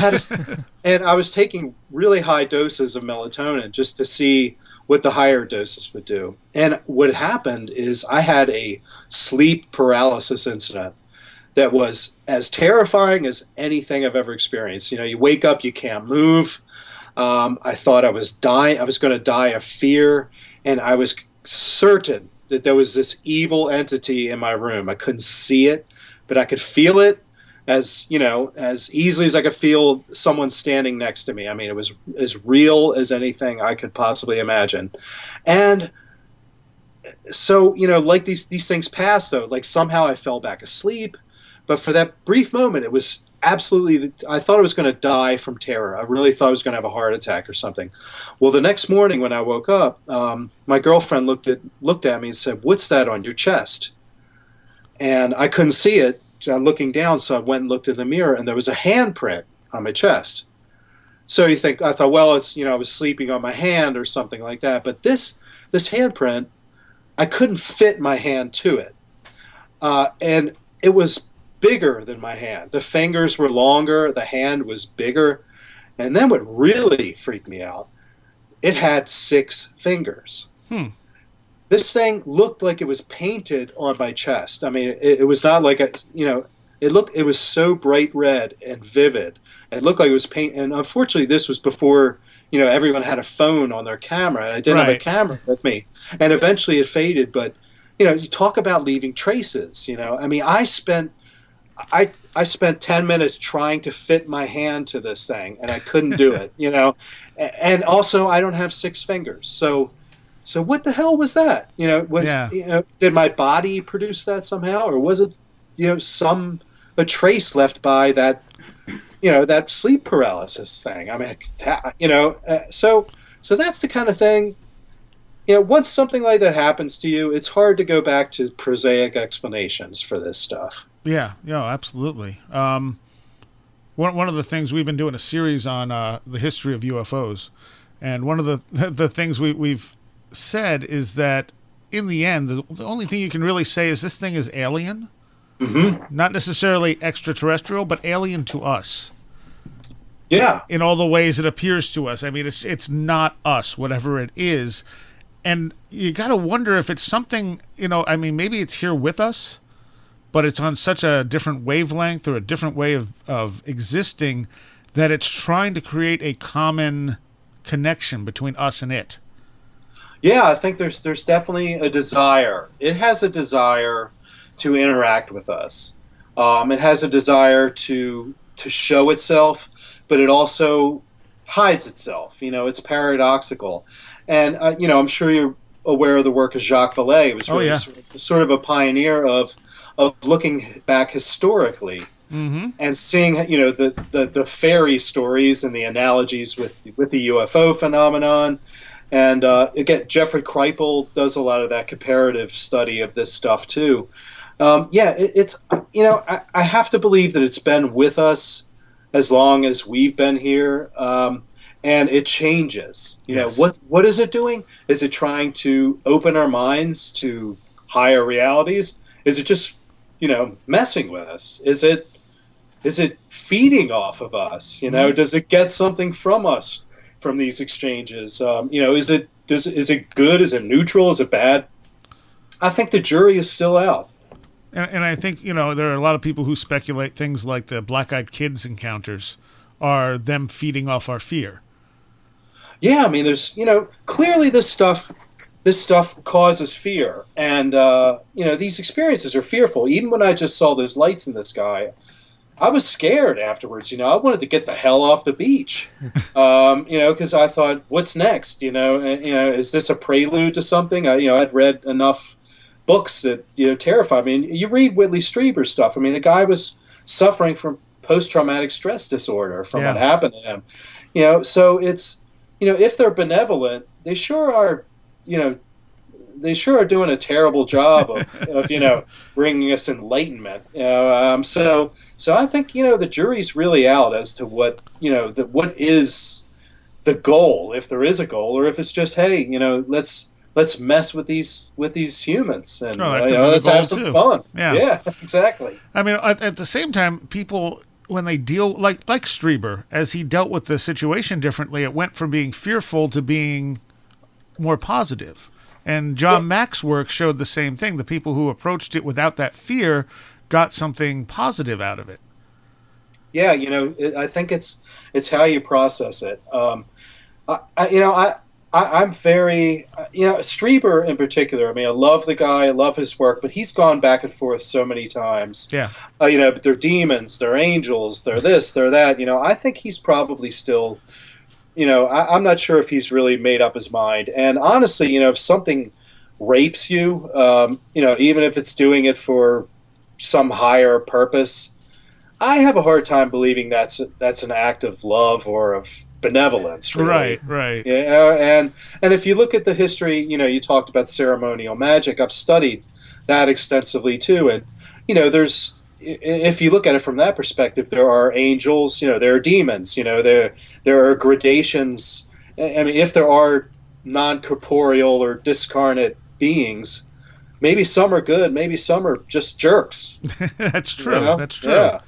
and I was taking really high doses of melatonin just to see what the higher doses would do. And what happened is I had a sleep paralysis incident that was as terrifying as anything I've ever experienced. You know, you wake up, you can't move. I thought I was dying. I was going to die of fear, and I was certain that there was this evil entity in my room. I couldn't see it, but I could feel it as, you know, as easily as I could feel someone standing next to me. I mean, it was as real as anything I could possibly imagine. And so, you know, like these things passed, though. Like somehow I fell back asleep, but for that brief moment, it was absolutely, I thought I was going to die from terror. I really thought I was going to have a heart attack or something. Well, the next morning when I woke up, my girlfriend looked at me and said, "What's that on your chest?" And I couldn't see it looking down, so I went and looked in the mirror, and there was a handprint on my chest. So I thought, well, it's, you know, I was sleeping on my hand or something like that. But this handprint, I couldn't fit my hand to it, and it was bigger than my hand. The fingers were longer, the hand was bigger, and then what really freaked me out, it had 6 fingers. This thing looked like it was painted on my chest. I mean, it was not like it was so bright red and vivid. It looked like it was paint. And unfortunately, this was before, you know, everyone had a phone on their camera, and I didn't have a camera with me. And eventually it faded. But, you know, you talk about leaving traces, you know. I mean, I spent 10 minutes trying to fit my hand to this thing, and I couldn't do it, you know. And also, I don't have 6 fingers. So what the hell was that? You know, did my body produce that somehow, or was it, you know, a trace left by that, you know, that sleep paralysis thing? I mean, you know, so that's the kind of thing. You know, once something like that happens to you, it's hard to go back to prosaic explanations for this stuff. Yeah, absolutely. One of the things, we've been doing a series on the history of UFOs, and one of the things we've said is that in the end, the only thing you can really say is this thing is alien, not necessarily extraterrestrial, but alien to us. Yeah, in all the ways it appears to us. I mean, it's not us, whatever it is, and you got to wonder if it's something. You know, I mean, maybe it's here with us, but it's on such a different wavelength or a different way of existing that it's trying to create a common connection between us and it. Yeah, I think there's definitely a desire. It has a desire to interact with us. It has a desire to show itself, but it also hides itself. You know, it's paradoxical. And, you know, I'm sure you're aware of the work of Jacques Vallée. It was really sort of a pioneer of looking back historically and seeing, you know, the fairy stories and the analogies with the UFO phenomenon. And again, Jeffrey Kripal does a lot of that comparative study of this stuff too. It's you know, I have to believe that it's been with us as long as we've been here, and it changes. You know, what is it doing? Is it trying to open our minds to higher realities? Is it just, you know, messing with us? Is it feeding off of us? You know, does it get something from us from these exchanges? You know, is it good? Is it neutral? Is it bad? I think the jury is still out. And I think, you know, there are a lot of people who speculate things like the Black-Eyed Kids encounters are them feeding off our fear. Yeah, I mean, there's, you know, clearly this stuff causes fear, and you know, these experiences are fearful. Even when I just saw those lights in the sky, I was scared afterwards. You know, I wanted to get the hell off the beach. You know, because I thought, what's next? You know, and, you know, is this a prelude to something? You know, I'd read enough books that, you know, terrify me. And you read Whitley Strieber's stuff. I mean, the guy was suffering from post-traumatic stress disorder from what Yeah. happened to him. So it's, if they're benevolent, they sure are, doing a terrible job of bringing us enlightenment. So I think, the jury's really out as to what, what is the goal, if there is a goal, or if it's just, hey, let's mess with these humans, and Oh, that could be the let's goal, have some too. fun. Yeah. Exactly. I mean, at the same time, people, when they deal, like Strieber, as he dealt with the situation differently, it went from being fearful to being more positive. And John Mack's work showed the same thing. The people who approached it without that fear got something positive out of it. Yeah, I think it's how you process it. I'm very, Strieber in particular. I mean, I love the guy, I love his work, but he's gone back and forth so many times. Yeah. But they're demons, they're angels, they're this, they're that. I think he's probably still, I'm not sure if he's really made up his mind. And honestly, if something rapes you, even if it's doing it for some higher purpose, I have a hard time believing that's an act of love or of benevolence. Really. Right. Yeah, and if you look at the history, you talked about ceremonial magic. I've studied that extensively too, and if you look at it from that perspective, there are angels, there are demons, there are gradations. I mean, if there are non-corporeal or discarnate beings, maybe some are good, maybe some are just jerks. That's true. That's true. Yeah.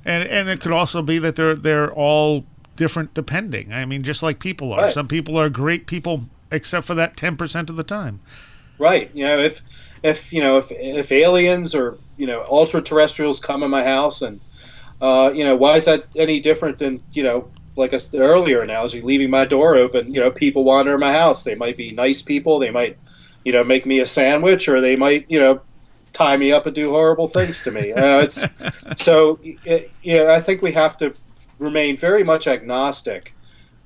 And it could also be that they're all different depending. I mean, just like people are. Right. Some people are great people except for that 10% of the time. Right. If aliens or ultra terrestrials come in my house, and why is that any different than like the earlier analogy, leaving my door open? People wander in my house. They might be nice people. They might make me a sandwich, or they might tie me up and do horrible things to me. I think we have to remain very much agnostic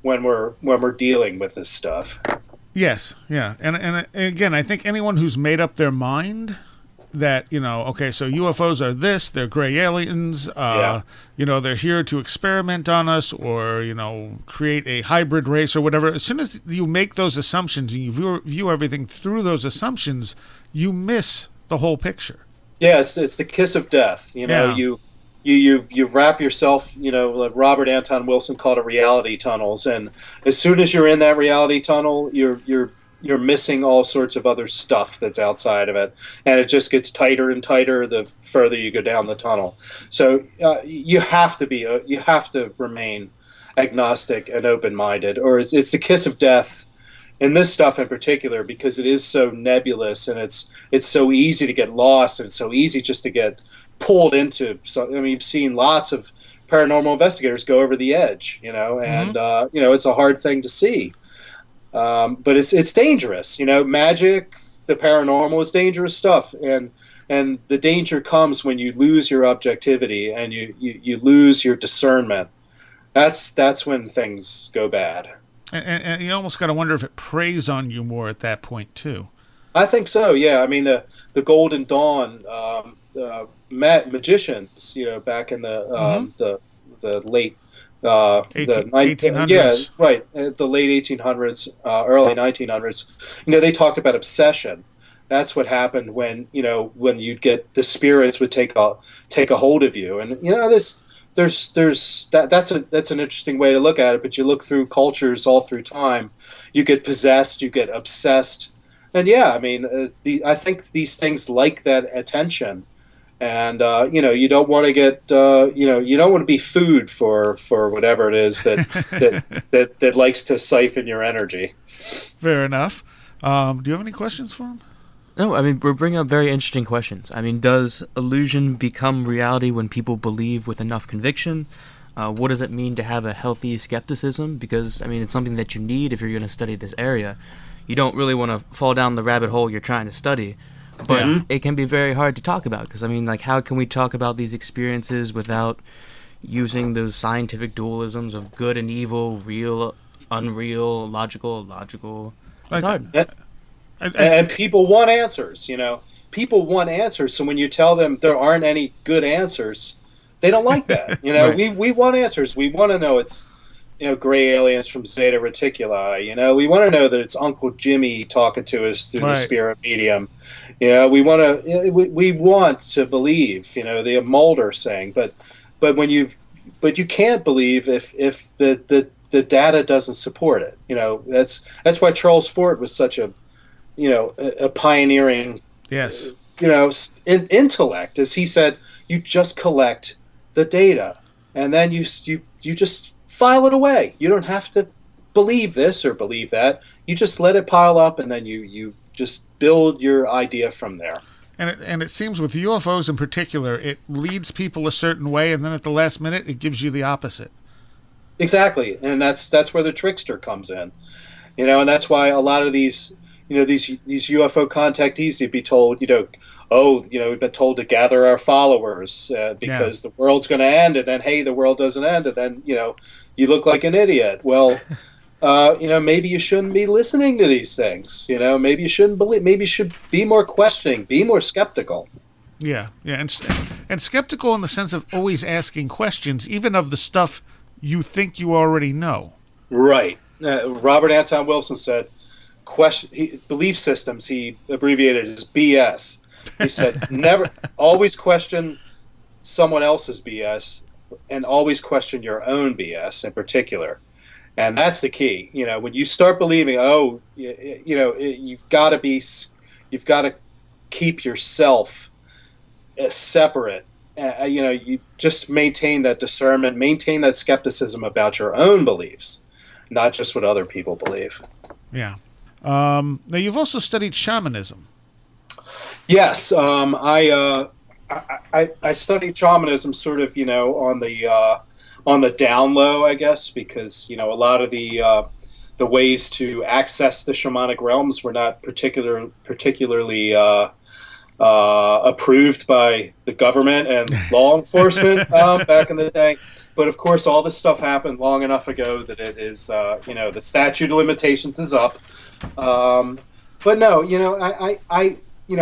when we're dealing with this stuff. Yes, yeah. And again, I think anyone who's made up their mind that, okay, so UFOs are this, they're gray aliens, they're here to experiment on us, or, create a hybrid race or whatever. As soon as you make those assumptions and you view everything through those assumptions, you miss the whole picture. Yeah, it's the kiss of death. You wrap yourself, like Robert Anton Wilson called it reality tunnels, and as soon as you're in that reality tunnel, you're missing all sorts of other stuff that's outside of it, and it just gets tighter and tighter the further you go down the tunnel. So you have to remain agnostic and open-minded, or it's the kiss of death in this stuff in particular, because it is so nebulous, and it's so easy to get lost, and it's so easy just to get pulled into. So I mean, you've seen lots of paranormal investigators go over the edge, and it's a hard thing to see, but it's dangerous. Magic, the paranormal is dangerous stuff, and the danger comes when you lose your objectivity and you lose your discernment. That's when things go bad. And you almost got to wonder if it preys on you more at that point too. I think so. Yeah, I mean the Golden Dawn magicians, back in the late 1800s. Yeah, right, the late 1800s, early 1900s. They talked about obsession. That's what happened when you'd get the spirits would take a hold of you, and that's an interesting way to look at it. But you look through cultures all through time, you get possessed, you get obsessed, and I mean, I think these things like that attention, and you don't want to get you don't want to be food for whatever it is that likes to siphon your energy. Fair enough. Do you have any questions for him? No, I mean, we're bringing up very interesting questions. I mean, does illusion become reality when people believe with enough conviction? What does it mean to have a healthy skepticism? Because, I mean, it's something that you need if you're going to study this area. You don't really want to fall down the rabbit hole you're trying to study. But it can be very hard to talk about. Because, I mean, like, how can we talk about these experiences without using those scientific dualisms of good and evil, real, unreal, logical, illogical? It's hard. And people want answers, People want answers. So when you tell them there aren't any good answers, They don't like that. Right. We want answers. We want to know it's gray aliens from Zeta Reticuli. We want to know that it's Uncle Jimmy talking to us through the Right. spirit medium. We want to we want to believe. The Mulder saying, but but you can't believe if the data doesn't support it. That's why Charles Fort was such a a pioneering Yes. intellect, as he said. You just collect the data, and then you just file it away. You don't have to believe this or believe that. You just let it pile up, and then you just build your idea from there. And it seems with UFOs in particular, it leads people a certain way, and then at the last minute, it gives you the opposite. Exactly, and that's where the trickster comes in. And that's why a lot of these these UFO contactees, you'd be told, we've been told to gather our followers because the world's going to end, and then, hey, the world doesn't end, and then, you look like an idiot. Well, maybe you shouldn't be listening to these things. Maybe you shouldn't believe. Maybe you should be more questioning, be more skeptical. Yeah, and skeptical in the sense of always asking questions, even of the stuff you think you already know. Right. Robert Anton Wilson said, belief systems, he abbreviated as BS. He said, never, always question someone else's BS, and always question your own BS in particular. And that's the key. When you start believing, you've got to keep yourself separate. You just maintain that discernment, maintain that skepticism about your own beliefs, not just what other people believe. Yeah. Now, you've also studied shamanism. Yes, I studied shamanism sort of, on the down low, I guess, because a lot of the ways to access the shamanic realms were not particularly approved by the government and law enforcement back in the day. But of course, all this stuff happened long enough ago that it is, the statute of limitations is up. But no,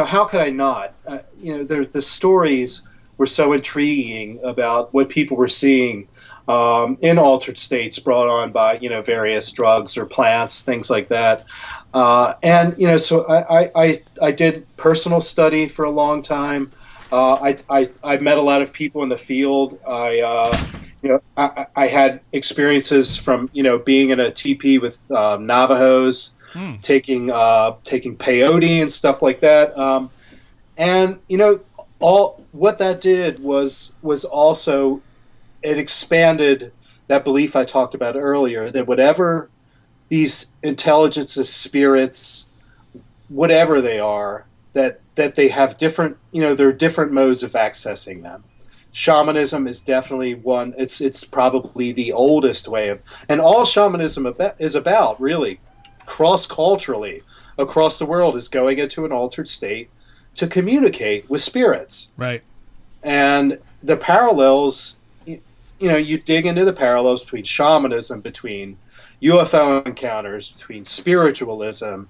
how could I not? The stories were so intriguing about what people were seeing in altered states brought on by various drugs or plants, things like that. So I did personal study for a long time. I met a lot of people in the field. I had experiences from being in a teepee with Navajos, taking peyote and stuff like that. And all what that did was also it expanded that belief I talked about earlier, that whatever these intelligences, spirits, whatever they are, that they have different, there are different modes of accessing them. Shamanism is definitely one. It's probably the oldest way of, and all shamanism is about, really, cross-culturally across the world, is going into an altered state to communicate with spirits. Right. And the parallels, you dig into the parallels between shamanism, between UFO encounters, between spiritualism.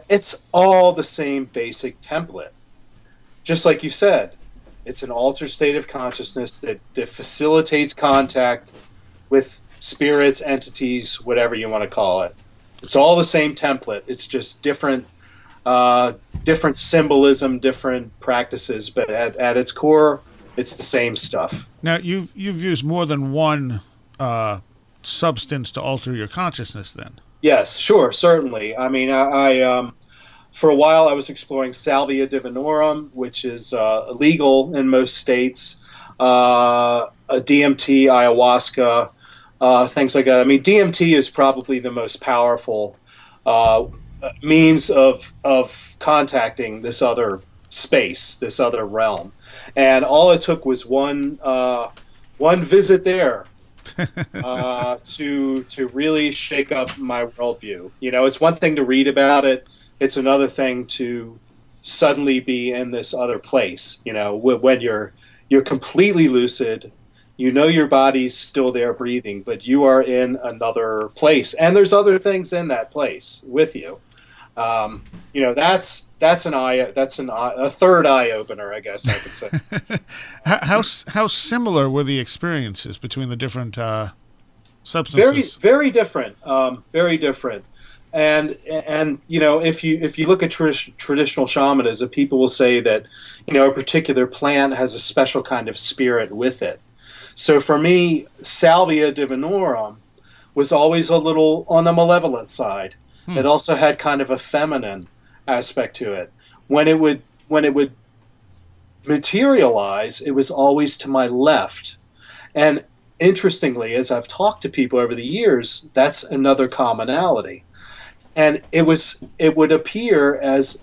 It's all the same basic template. Just like you said, it's an altered state of consciousness that facilitates contact with spirits, entities, whatever you want to call it. It's all the same template. It's just different symbolism, different practices, but at its core, it's the same stuff. Now, you've used more than one substance to alter your consciousness, then. Yes, sure, certainly. I mean, I for a while I was exploring Salvia divinorum, which is illegal in most states. A DMT, ayahuasca, things like that. I mean, DMT is probably the most powerful means of contacting this other space, this other realm, and all it took was one visit there to really shake up my worldview. It's one thing to read about it; it's another thing to suddenly be in this other place. When you're completely lucid, your body's still there breathing, but you are in another place, and there's other things in that place with you. A third eye opener, I guess I could say. How similar were the experiences between the different Very, substances? very different. Very different. And if you look at traditional shamanism, people will say that a particular plant has a special kind of spirit with it. So for me, Salvia divinorum was always a little on the malevolent side. It also had kind of a feminine aspect to it. When it would materialize, it was always to my left. And interestingly, as I've talked to people over the years, that's another commonality. And it would appear as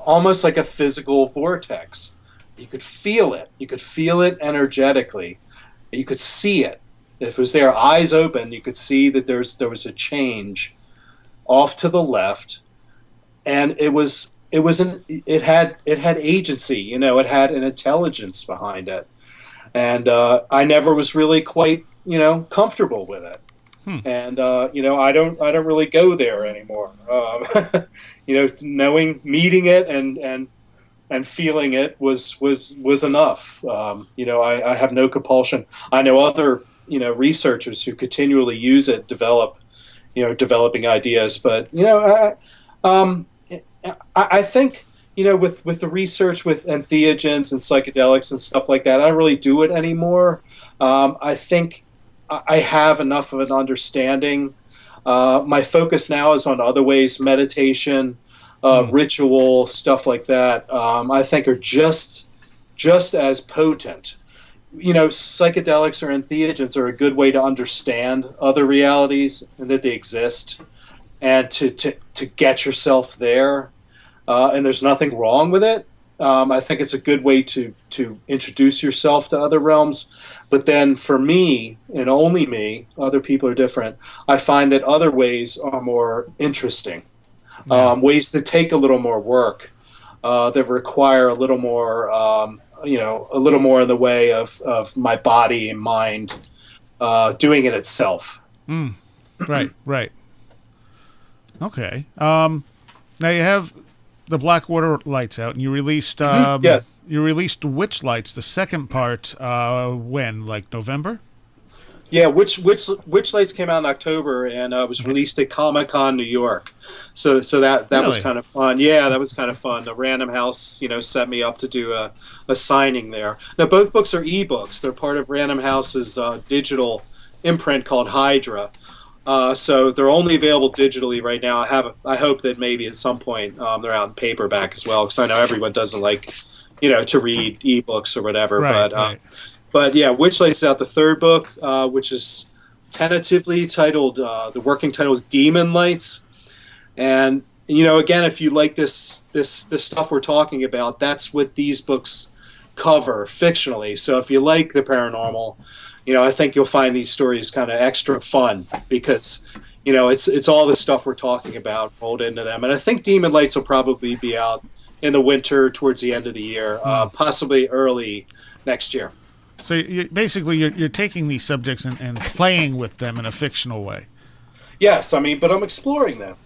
almost like a physical vortex. You could feel it. You could feel it energetically. You could see it. If it was there, eyes open, you could see that there was a change off to the left, and it had agency. It had an intelligence behind it, and I never was really quite comfortable with it. And I don't really go there anymore. Meeting it and feeling it was enough. I have no compulsion. I know other researchers who continually use it, developing ideas. But I think with the research with entheogens and psychedelics and stuff like that, I don't really do it anymore. I think I have enough of an understanding. My focus now is on other ways, meditation, ritual, stuff like that. I think are just as potent. Psychedelics or entheogens are a good way to understand other realities and that they exist, and to get yourself there. And there's nothing wrong with it. I think it's a good way to introduce yourself to other realms. But then for me, and only me, other people are different, I find that other ways are more interesting. Ways that take a little more work, that require a little more, a little more in the way of my body and mind doing it itself. Right. Okay. Now you have the Blackwater Lights out, and you released yes. You released Witch Lights, the second part. When, like November? Yeah, Witch Lights came out in October, and was released at Comic-Con New York. So that Really? was kind of fun. Yeah, that was kind of fun. The Random House, set me up to do a signing there. Now both books are ebooks. They're part of Random House's digital imprint called Hydra. So they're only available digitally right now. I hope that maybe at some point they're out in paperback as well, because I know everyone doesn't like, to read ebooks or whatever. Right. But yeah, Witchlight is out, the third book, which is tentatively titled, the working title is Demon Lights. And again, if you like this stuff we're talking about, that's what these books cover fictionally. So if you like the paranormal, I think you'll find these stories kind of extra fun, because it's all the stuff we're talking about rolled into them. And I think Demon Lights will probably be out in the winter, towards the end of the year, possibly early next year. So you're taking these subjects and playing with them in a fictional way. Yes, but I'm exploring them.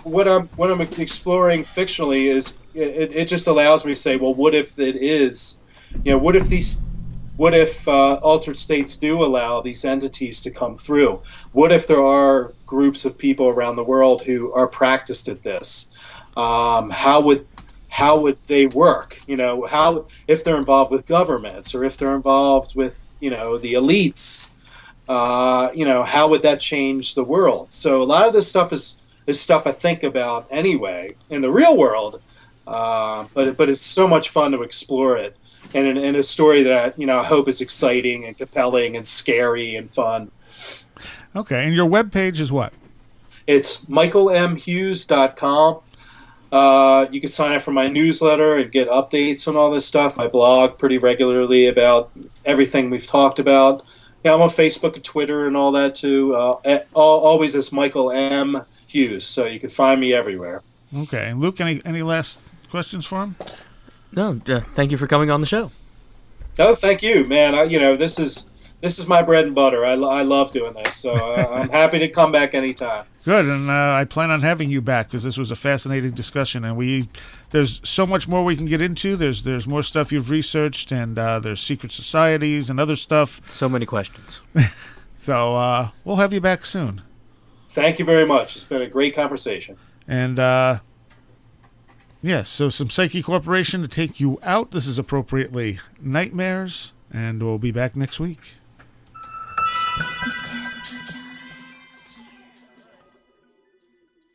What I'm exploring fictionally is it just allows me to say, well, what if it is, what if altered states do allow these entities to come through? What if there are groups of people around the world who are practiced at this? How would they work? How, if they're involved with governments, or if they're involved with the elites, how would that change the world? So a lot of this stuff is stuff I think about anyway in the real world, but it's so much fun to explore it. And in a story that I hope is exciting and compelling and scary and fun. Okay, and your webpage is what? It's michaelmhughes.com. You can sign up for my newsletter and get updates on all this stuff. I blog pretty regularly about everything we've talked about. I'm on Facebook and Twitter and all that too. Always as Michael M. Hughes, so you can find me everywhere. Okay, and Luke, any last questions for him? No, thank you for coming on the show. Oh, thank you, man. This is This is my bread and butter. I love doing this, so I'm happy to come back anytime. Good, and I plan on having you back because this was a fascinating discussion, and there's so much more we can get into. There's more stuff you've researched, and there's secret societies and other stuff. So many questions. So we'll have you back soon. Thank you very much. It's been a great conversation. And yes, so some Psyche Corporation to take you out. This is appropriately Nightmares, and we'll be back next week. Please be still.